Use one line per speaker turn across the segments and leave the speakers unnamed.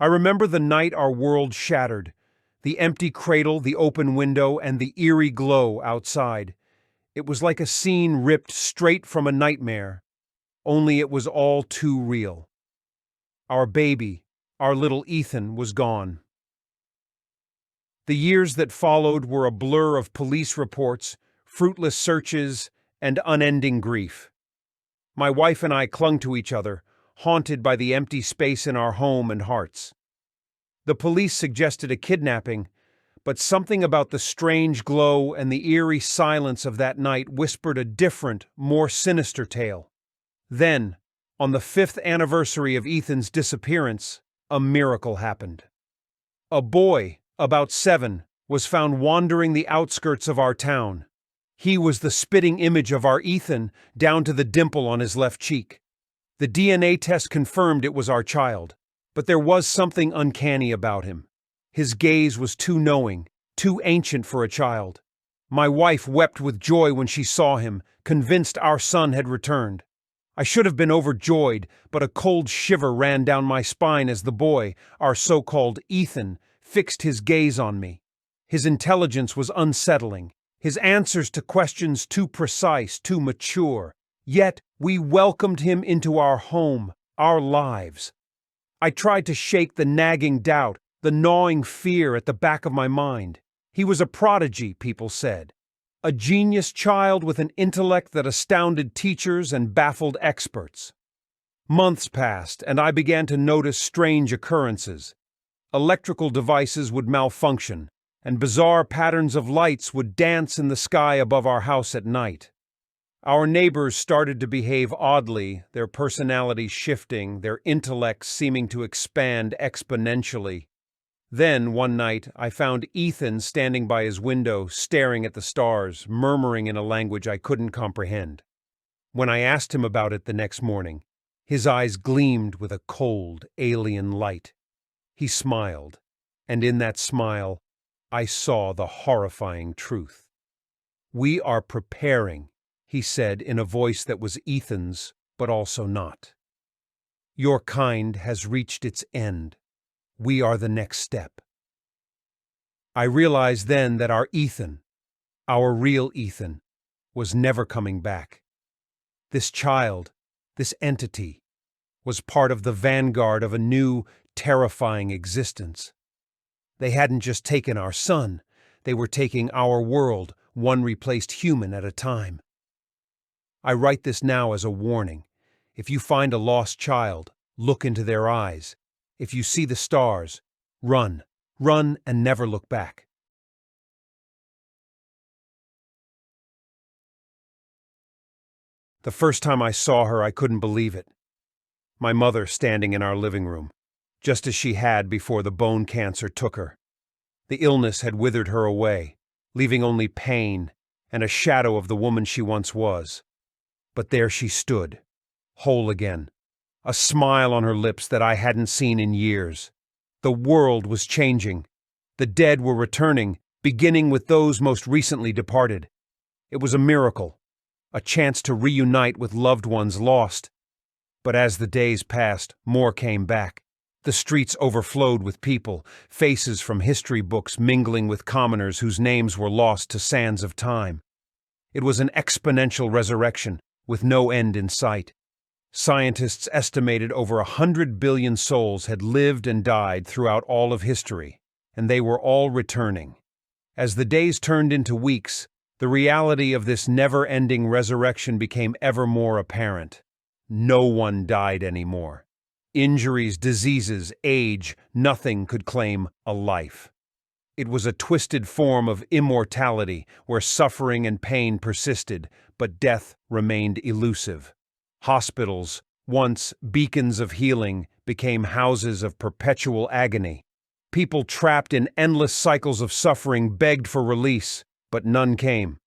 I remember the night our world shattered, the empty cradle, the open window, and the eerie glow outside. It was like a scene ripped straight from a nightmare, only it was all too real. Our baby, our little Ethan, was gone. The years that followed were a blur of police reports, fruitless searches, and unending grief. My wife and I clung to each other, haunted by the empty space in our home and hearts. The police suggested a kidnapping, but something about the strange glow and the eerie silence of that night whispered a different, more sinister tale. Then, on the 5th anniversary of Ethan's disappearance, a miracle happened. A boy, about 7, was found wandering the outskirts of our town. He was the spitting image of our Ethan, down to the dimple on his left cheek. The DNA test confirmed it was our child, but there was something uncanny about him. His gaze was too knowing, too ancient for a child. My wife wept with joy when she saw him, convinced our son had returned. I should have been overjoyed, but a cold shiver ran down my spine as the boy, our so-called Ethan, fixed his gaze on me. His intelligence was unsettling, his answers to questions too precise, too mature. Yet we welcomed him into our home, our lives. I tried to shake the nagging doubt, the gnawing fear at the back of my mind. He was a prodigy, people said. A genius child with an intellect that astounded teachers and baffled experts. Months passed, and I began to notice strange occurrences. Electrical devices would malfunction, and bizarre patterns of lights would dance in the sky above our house at night. Our neighbors started to behave oddly, their personalities shifting, their intellects seeming to expand exponentially. Then, one night, I found Ethan standing by his window, staring at the stars, murmuring in a language I couldn't comprehend. When I asked him about it the next morning, his eyes gleamed with a cold, alien light. He smiled, and in that smile, I saw the horrifying truth. "We are preparing," he said in a voice that was Ethan's, but also not. "Your kind has reached its end. We are the next step." I realized then that our Ethan, our real Ethan, was never coming back. This child, this entity, was part of the vanguard of a new, terrifying existence. They hadn't just taken our son, they were taking our world, one replaced human at a time. I write this now as a warning. If you find a lost child, look into their eyes. If you see the stars, run. Run and never look back. The first time I saw her, I couldn't believe it. My mother standing in our living room, just as she had before the bone cancer took her. The illness had withered her away, leaving only pain and a shadow of the woman she once was. But there she stood, whole again, a smile on her lips that I hadn't seen in years. The world was changing. The dead were returning, beginning with those most recently departed. It was a miracle, a chance to reunite with loved ones lost. But as the days passed, more came back. The streets overflowed with people, faces from history books mingling with commoners whose names were lost to sands of time. It was an exponential resurrection, with no end in sight. Scientists estimated over 100 billion souls had lived and died throughout all of history, and they were all returning. As the days turned into weeks, the reality of this never-ending resurrection became ever more apparent. No one died anymore. Injuries, diseases, age, nothing could claim a life. It was a twisted form of immortality where suffering and pain persisted, but death remained elusive. Hospitals, once beacons of healing, became houses of perpetual agony. People trapped in endless cycles of suffering begged for release, but none came.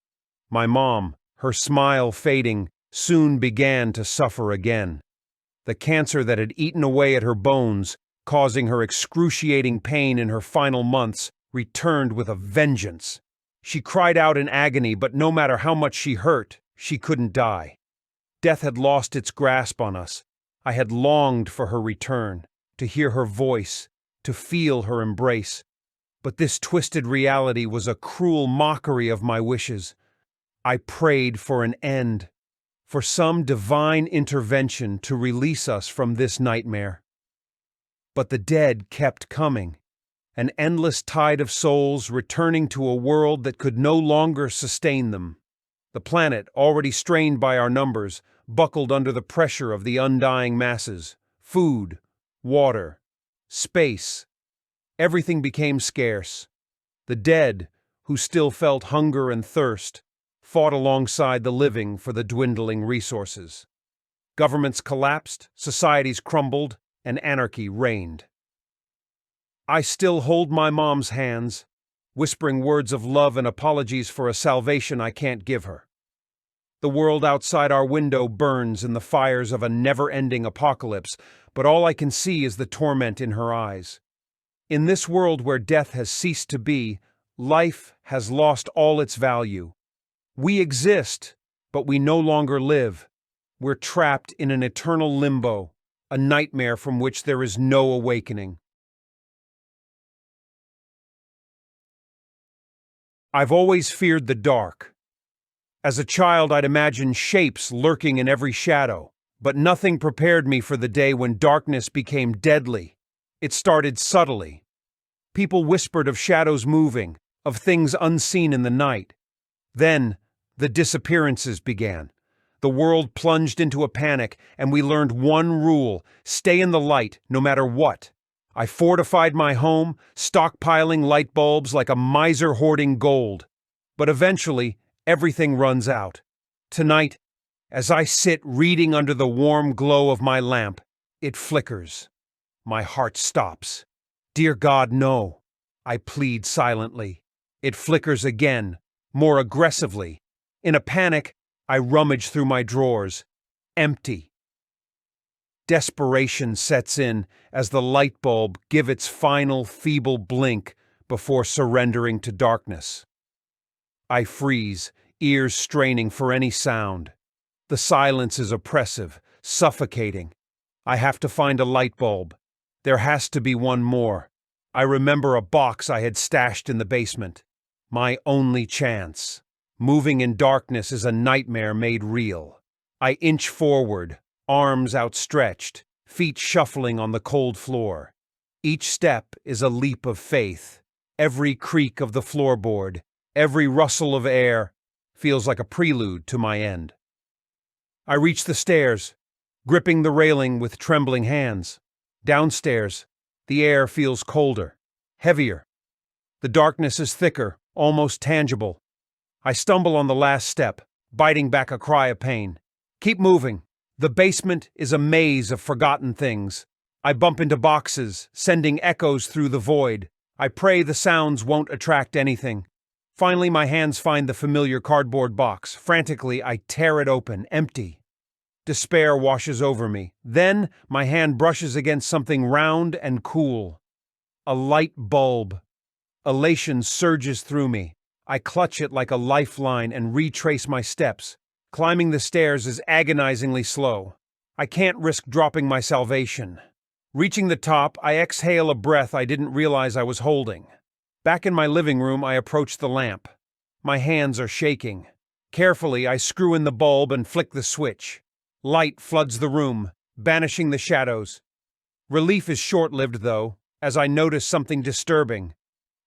My mom, her smile fading, soon began to suffer again. The cancer that had eaten away at her bones, causing her excruciating pain in her final months, returned with a vengeance. She cried out in agony, but no matter how much she hurt, she couldn't die. Death had lost its grasp on us. I had longed for her return, to hear her voice, to feel her embrace. But this twisted reality was a cruel mockery of my wishes. I prayed for an end, for some divine intervention to release us from this nightmare. But the dead kept coming, an endless tide of souls returning to a world that could no longer sustain them. The planet, already strained by our numbers, buckled under the pressure of the undying masses. Food, water, space. Everything became scarce. The dead, who still felt hunger and thirst, fought alongside the living for the dwindling resources. Governments collapsed, societies crumbled, and anarchy reigned. I still hold my mom's hands, whispering words of love and apologies for a salvation I can't give her. The world outside our window burns in the fires of a never-ending apocalypse, but all I can see is the torment in her eyes. In this world where death has ceased to be, life has lost all its value. We exist, but we no longer live. We're trapped in an eternal limbo, a nightmare from which there is no awakening. I've always feared the dark. As a child, I'd imagine shapes lurking in every shadow, but nothing prepared me for the day when darkness became deadly. It started subtly. People whispered of shadows moving, of things unseen in the night. Then, the disappearances began. The world plunged into a panic, and we learned one rule: stay in the light, no matter what. I fortified my home, stockpiling light bulbs like a miser hoarding gold. But eventually, everything runs out. Tonight, as I sit reading under the warm glow of my lamp, it flickers. My heart stops. Dear God, no, I plead silently. It flickers again, more aggressively. In a panic, I rummage through my drawers. Empty. Desperation sets in as the light bulb gives its final feeble blink before surrendering to darkness. I freeze, ears straining for any sound. The silence is oppressive, suffocating. I have to find a light bulb. There has to be one more. I remember a box I had stashed in the basement. My only chance. Moving in darkness is a nightmare made real. I inch forward, arms outstretched, feet shuffling on the cold floor. Each step is a leap of faith. Every creak of the floorboard, every rustle of air, feels like a prelude to my end. I reach the stairs, gripping the railing with trembling hands. Downstairs, the air feels colder, heavier. The darkness is thicker, almost tangible. I stumble on the last step, biting back a cry of pain. Keep moving. The basement is a maze of forgotten things. I bump into boxes, sending echoes through the void. I pray the sounds won't attract anything. Finally, my hands find the familiar cardboard box. Frantically, I tear it open, empty. Despair washes over me. Then, my hand brushes against something round and cool. A light bulb. Elation surges through me. I clutch it like a lifeline and retrace my steps. Climbing the stairs is agonizingly slow. I can't risk dropping my salvation. Reaching the top, I exhale a breath I didn't realize I was holding. Back in my living room, I approach the lamp. My hands are shaking. Carefully, I screw in the bulb and flick the switch. Light floods the room, banishing the shadows. Relief is short-lived, though, as I notice something disturbing.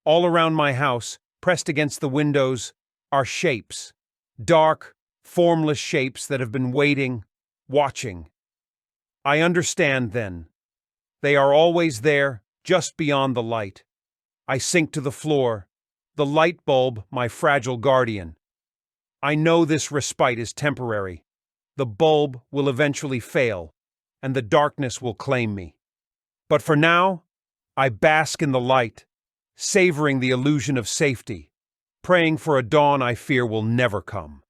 All around my house, pressed against the windows, are shapes. Dark, formless shapes that have been waiting, watching. I understand then. They are always there, just beyond the light. I sink to the floor, the light bulb my fragile guardian. I know this respite is temporary. The bulb will eventually fail, and the darkness will claim me. But for now, I bask in the light, savoring the illusion of safety, praying for a dawn I fear will never come.